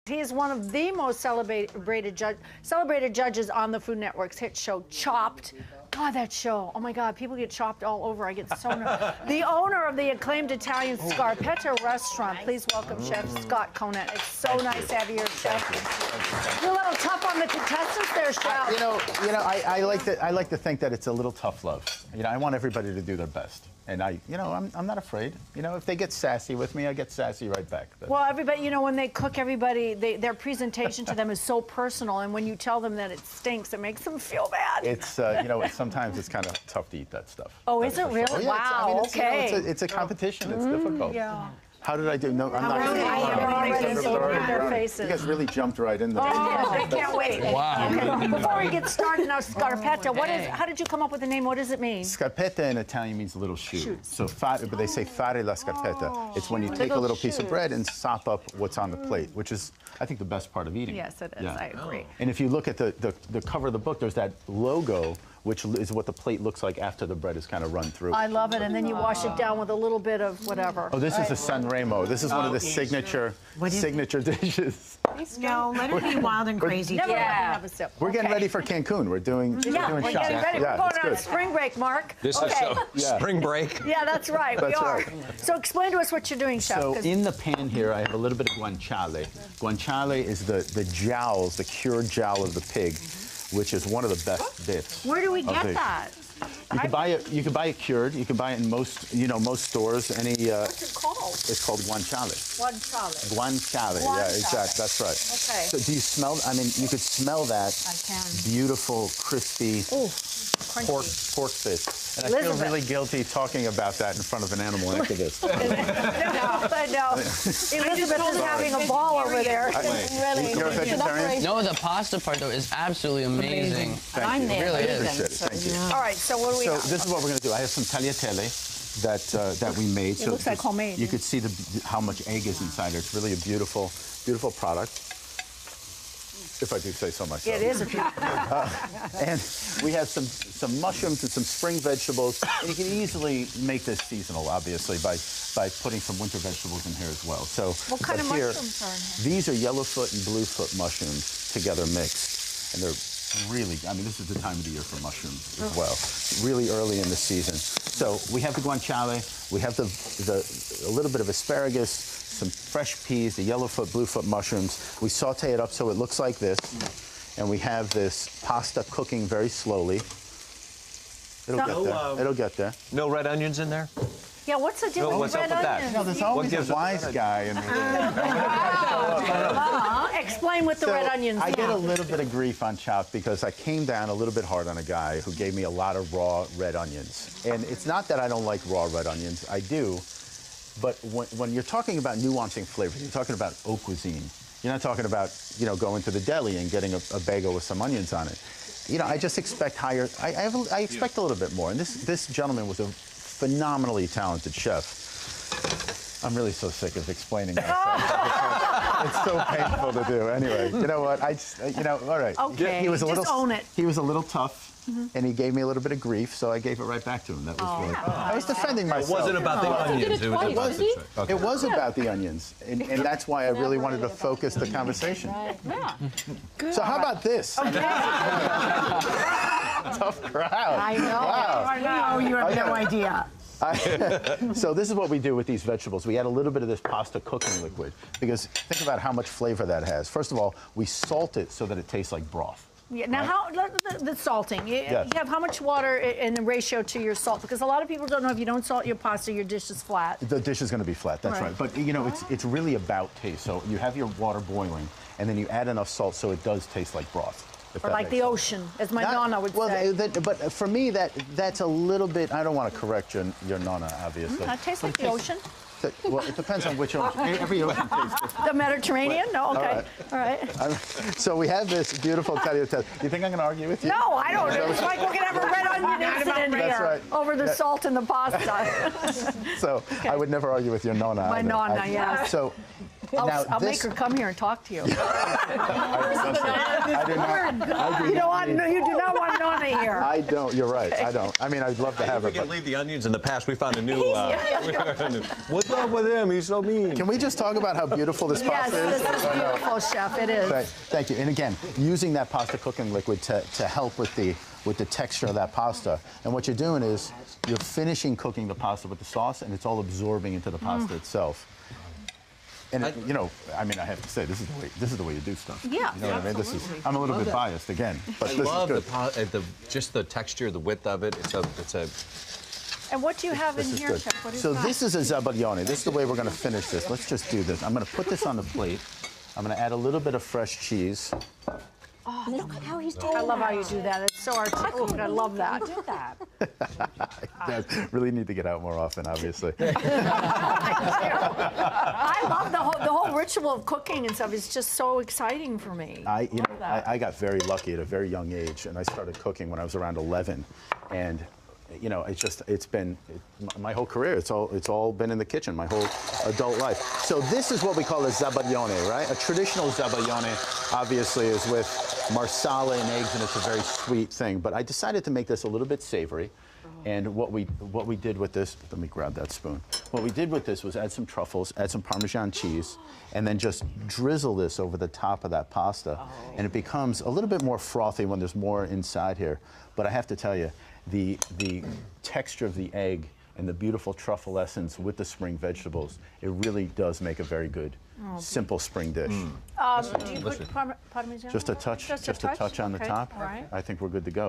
He is one of the most celebrated judges on the Food Network's hit show, Chopped. God, that show. Oh, my God. People get chopped all over. I get so nervous. The owner of the acclaimed Italian Scarpetta restaurant. Please welcome Chef Scott Conant. It's so nice to have you here, Chef. You're a little tough on the contestants there, Chef. I like to think that it's a little tough love. I want everybody to do their best. And I'm not afraid. If they get sassy with me, I get sassy right back. Well, everybody, when they cook, their presentation to them is so personal, and when you tell them that it stinks, it makes them feel bad. It's, sometimes it's kind of tough to eat that stuff. Oh, is it really? Oh, yeah, wow, okay. It's a competition. It's difficult. Yeah. How did I do? No, I'm not. Their faces. You guys really jumped right in there. Oh, they can't wait. Wow. Okay, before we get started now, Scarpetta, how did you come up with the name? What does it mean? Scarpetta in Italian means little shoe. So, but they say fare la scarpetta. It's when you take a little piece of bread and sop up what's on the plate, which is, I think, the best part of eating. Yes, it is. Yeah. I agree. And if you look at the cover of the book, there's that logo, which is what the plate looks like after the bread is kind of run through. I love it, and then you wash it down with a little bit of whatever. Oh, this is a San Remo. This is one of the signature dishes. No, let her be wild and crazy. Never have a sip. We're getting ready for Cancun. We're doing shots. We're getting ready. We're going on a spring break, Mark. This is spring break. Yeah, that's right. We are. Right. So explain to us what you're doing, Chef. So in the pan here, I have a little bit of guanciale. Guanciale is the jowls, the cured jowl of the pig, which is one of the best bits. Where do we get that? You can buy it. You can buy it cured. You can buy it in most stores. What's it called? It's called guanciale. Guanciale. Guanciale. Yeah, exactly. That's right. Okay. So do you smell? I mean, you could smell that. I can. Beautiful, crispy pork fish. And I feel really guilty talking about that in front of an animal activist. I know. Elizabeth is having a ball over there. Really. You're a vegetarian? No, the pasta part, though, is absolutely amazing. Thank you. It really is. Appreciate it. Thank you. All right, so what do we have? So this is what we're going to do. I have some tagliatelle that we made. It looks like homemade. You could see how much egg is inside it. It's really a beautiful, beautiful product. If I do say so myself. It is a beautiful. And we have some mushrooms and some spring vegetables. And you can easily make this seasonal, obviously, by putting some winter vegetables in here as well. So what kind of mushrooms are in here? These are yellowfoot and bluefoot mushrooms together mixed. And they're really, I mean, this is the time of the year for mushrooms as well. Really early in the season. So we have the guanciale, we have a little bit of asparagus, some fresh peas, the yellowfoot, bluefoot mushrooms. We saute it up so it looks like this. And we have this pasta cooking very slowly. It'll get there. It'll get there. No red onions in there? Yeah, what's the deal with red onions? No, there's always a wise guy in there. Explain with the red onions. I get a little bit of grief on Chopped because I came down a little bit hard on a guy who gave me a lot of raw red onions. And it's not that I don't like raw red onions. I do. But when you're talking about nuancing flavors, you're talking about haute cuisine. You're not talking about, going to the deli and getting a bagel with some onions on it. I just expect higher. I expect a little bit more. And this gentleman was a phenomenally talented chef. I'm really so sick of explaining myself. It's so painful to do. Anyway, you know what? All right. Okay, just own it. He was a little tough. And he gave me a little bit of grief, so I gave it right back to him. That was really. I was defending myself. It wasn't about the onions. It was about the onions, and that's why I really wanted to focus the conversation. Yeah. Good. So how about this? Okay. Tough crowd. I know. Wow. I know. You have no idea. So this is what we do with these vegetables. We add a little bit of this pasta cooking liquid, because think about how much flavor that has. First of all, we salt it so that it tastes like broth. Yeah, now, how the salting? You have how much water in the ratio to your salt? Because a lot of people don't know if you don't salt your pasta, your dish is flat. The dish is going to be flat. That's right. But it's really about taste. So you have your water boiling, and then you add enough salt so it does taste like broth. Or like the ocean, as my nonna would say. But for me, that's a little bit. I don't want to correct your nonna, obviously. That tastes like the ocean. Well, it depends on which ocean. Every ocean tastes different. The Mediterranean? No, okay. All right. So we have this beautiful tagliatelle. You think I'm going to argue with you? No, I don't. It's like we're going to have a red onion incident here over the salt in the pasta. So I would never argue with your nonna. My nonna, yes. So I'll make her come here and talk to you. I do not. You do not want Nonna here. I don't. You're right. I don't. I mean, I'd love to have her. We can But leave the onions in the past. We found a new. What's up with him? He's so mean. can we just talk about how beautiful this Yes, pasta is? this is beautiful, Chef. It is. Thank you. And again, using that pasta cooking liquid to help with the texture of that pasta. And what you're doing is you're finishing cooking the pasta with the sauce, and it's all absorbing into the pasta itself. And I have to say, this is the way you do stuff. Yeah, you know what I mean? I'm a little bit biased again, but I this love is good. just the texture, the width of it. It's a. And what do you have in This is here, good. Chef? What is So that? this is a zabaglione. This is the way we're going to finish this. Let's just do this. I'm going to put this on the plate. I'm going to add a little bit of fresh cheese. Look at how he's doing I love how you do that. It's so artistic. I love that. do that. I really need to get out more often, obviously. I love the whole ritual of cooking and stuff. It's just so exciting for me. I got very lucky at a very young age, and I started cooking when I was around 11, and it's been my whole career. It's all been in the kitchen, my whole adult life. So this is what we call a zabaglione, right? A traditional zabaglione, obviously, is with marsala and eggs, and it's a very sweet thing. But I decided to make this a little bit savory. And what we did with this, let me grab that spoon. What we did with this was add some truffles, add some Parmesan cheese, and then just drizzle this over the top of that pasta. And it becomes a little bit more frothy when there's more inside here. But I have to tell you, the texture of the egg and the beautiful truffle essence with the spring vegetables, it really does make a very good, simple spring dish. Do you put Parmesan? Just a touch on the top. All right. I think we're good to go.